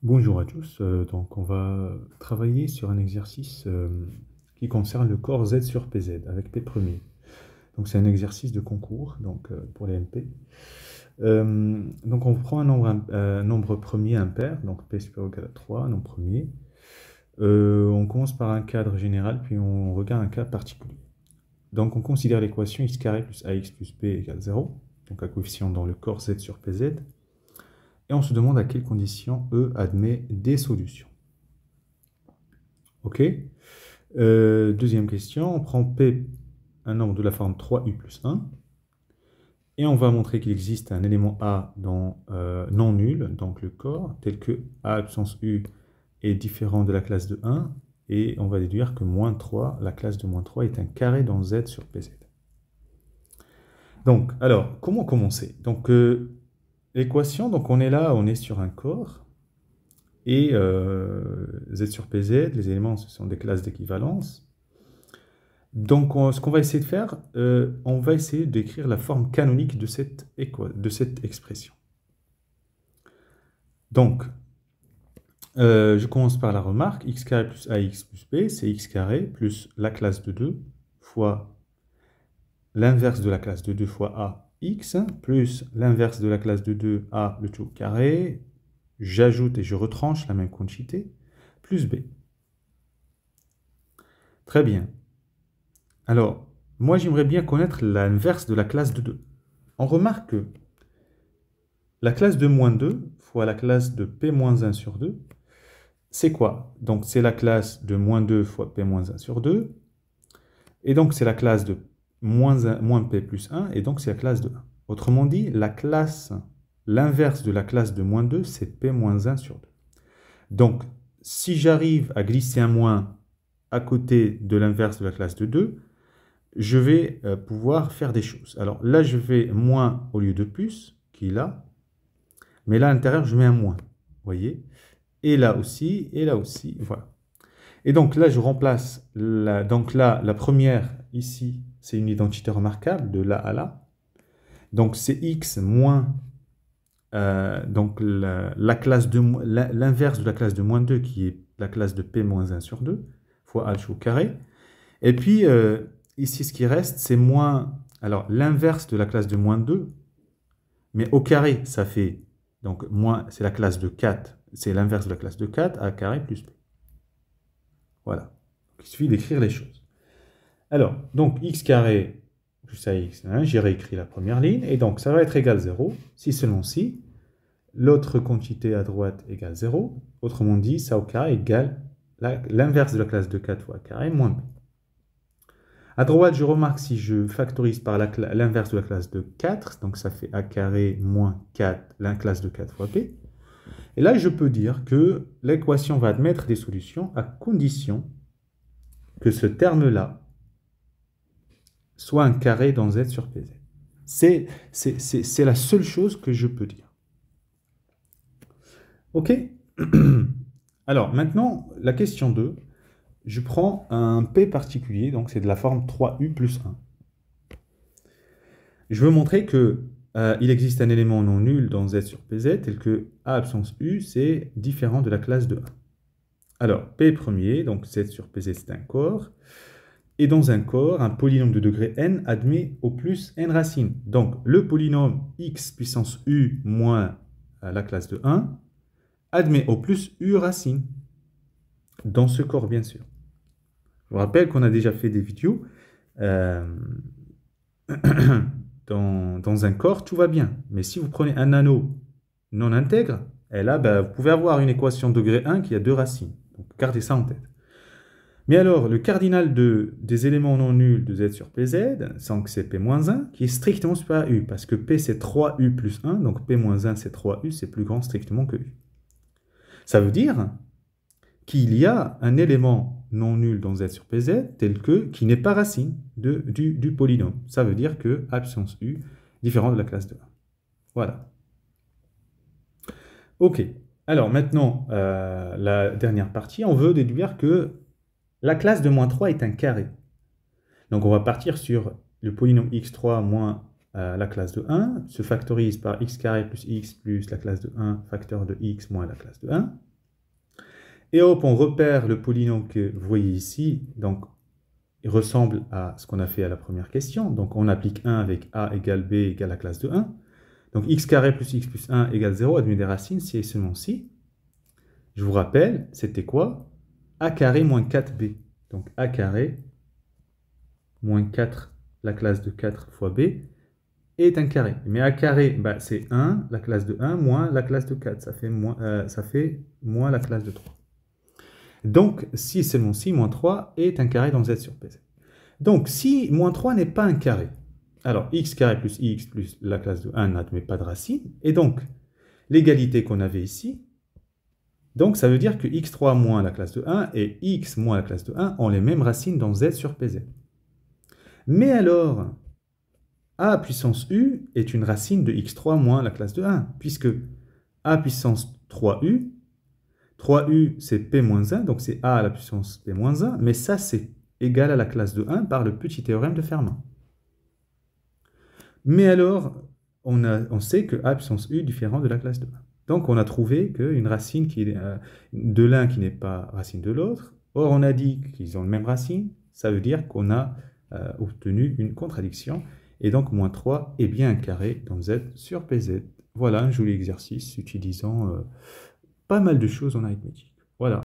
Bonjour à tous. Donc, on va travailler sur un exercice qui concerne le corps Z sur PZ avec P premier. Donc, c'est un exercice de concours pour les MP. Donc, on prend un nombre premier impair, donc P supérieur ou égal à 3, nombre premier. On commence par un cadre général, puis on regarde un cas particulier. Donc, on considère l'équation x carré plus ax plus b égale 0, donc un coefficient dans le corps Z sur PZ. Et on se demande à quelles conditions E admet des solutions. OK. Deuxième question, on prend P, un nombre de la forme 3U plus 1, et on va montrer qu'il existe un élément A non nul, donc le corps, tel que A absence U est différent de la classe de 1, et on va déduire que moins 3, la classe de moins 3 est un carré dans Z sur PZ. Donc, alors, comment commencer? Donc, l'équation, donc on est là, on est sur un corps, et Z sur PZ, les éléments, ce sont des classes d'équivalence. Donc, ce qu'on va essayer de faire, on va essayer d'écrire la forme canonique de cette expression. Donc, je commence par la remarque, x carré plus ax plus b, c'est x carré plus la classe de 2 fois l'inverse de la classe de 2 fois a, x, plus l'inverse de la classe de 2, a, le tout carré, j'ajoute et je retranche la même quantité, plus b. Très bien. Alors, moi j'aimerais bien connaître l'inverse de la classe de 2. On remarque que la classe de moins 2 fois la classe de P-1 sur 2, c'est quoi? Donc c'est la classe de moins 2 fois P-1 sur 2, et donc c'est la classe de moins P plus 1, et donc c'est la classe de 1. Autrement dit, l'inverse de la classe de moins 2, c'est P-1 sur 2. Donc, si j'arrive à glisser un moins à côté de l'inverse de la classe de 2, je vais pouvoir faire des choses. Alors là, je vais moins au lieu de plus, qui est là, mais là, à l'intérieur, je mets un moins, vous voyez? Et là aussi, voilà. Et donc là, je remplace, donc là, la première, ici, c'est une identité remarquable, de là à là. Donc c'est x moins, donc l'inverse de la classe de moins 2, qui est la classe de p moins 1 sur 2, fois h au carré. Et puis, ici, ce qui reste, c'est moins, alors l'inverse de la classe de moins 2, mais au carré, ça fait, donc moins, c'est la classe de 4, c'est l'inverse de la classe de 4, a carré plus b. Voilà. Il suffit d'écrire les choses. Alors, donc x carré plus ax, hein, j'ai réécrit la première ligne, et donc ça va être égal 0, si seulement si l'autre quantité à droite égale 0, autrement dit, ça au carré égale l'inverse de la classe de 4 fois a carré moins b. À droite, je remarque si je factorise par l'inverse de la classe de 4, donc ça fait a carré moins 4, la classe de 4 fois p. Et là, je peux dire que l'équation va admettre des solutions à condition que ce terme-là soit un carré dans Z sur PZ. C'est la seule chose que je peux dire. OK? Alors, maintenant, la question 2. Je prends un P particulier, donc c'est de la forme 3U plus 1. Je veux montrer que il existe un élément non nul dans Z sur PZ, tel que A absence U, c'est différent de la classe de 1. Alors, P premier, donc Z sur PZ, c'est un corps. Et dans un corps, un polynôme de degré n admet au plus n racines. Donc, le polynôme x puissance u moins la classe de 1 admet au plus u racines. Dans ce corps, bien sûr. Je vous rappelle qu'on a déjà fait des vidéos. Dans un corps, tout va bien. Mais si vous prenez un anneau non intègre, et là, vous pouvez avoir une équation de degré 1 qui a deux racines. Donc, gardez ça en tête. Mais alors, le cardinal des éléments non nuls de Z sur PZ, sans que c'est P-1, qui est strictement supérieur à U, parce que P c'est 3U plus 1, donc P-1 c'est 3U, c'est plus grand strictement que U. Ça veut dire qu'il y a un élément non nul dans Z sur PZ, qui n'est pas racine du polynôme. Ça veut dire que absence U, différent de la classe de 1. Voilà. Ok. Alors maintenant, la dernière partie, on veut déduire que la classe de moins 3 est un carré. Donc on va partir sur le polynôme x3 moins la classe de 1, se factorise par x carré plus x plus la classe de 1, facteur de x moins la classe de 1. Et hop, on repère le polynôme que vous voyez ici. Donc, il ressemble à ce qu'on a fait à la première question. Donc, on applique 1 avec a égale b égale la classe de 1. Donc, x carré plus x plus 1 égale 0, admis des racines, si et seulement si. Je vous rappelle, c'était quoi? A carré moins 4b. Donc, a carré moins 4, la classe de 4 fois b, est un carré. Mais a carré, bah, c'est 1, la classe de 1, moins la classe de 4. Ça fait moins la classe de 3. Donc, si et seulement si, moins 3 est un carré dans Z sur PZ. Donc, si moins 3 n'est pas un carré, alors x carré plus ix plus la classe de 1 n'admet pas de racine. Et donc, l'égalité qu'on avait ici, donc ça veut dire que x3 moins la classe de 1 et x moins la classe de 1 ont les mêmes racines dans Z sur PZ. Mais alors, a puissance u est une racine de x3 moins la classe de 1, puisque a puissance 3u, 3u c'est p-1, donc c'est a à la puissance p-1, mais ça c'est égal à la classe de 1 par le petit théorème de Fermat. Mais alors, on sait que a puissance u est différent de la classe de 1. Donc on a trouvé qu'une racine qui est de l'un qui n'est pas racine de l'autre, or on a dit qu'ils ont la même racine, ça veut dire qu'on a obtenu une contradiction, et donc moins 3 est bien un carré dans Z sur PZ. Voilà un joli exercice utilisant pas mal de choses en arithmétique. Voilà.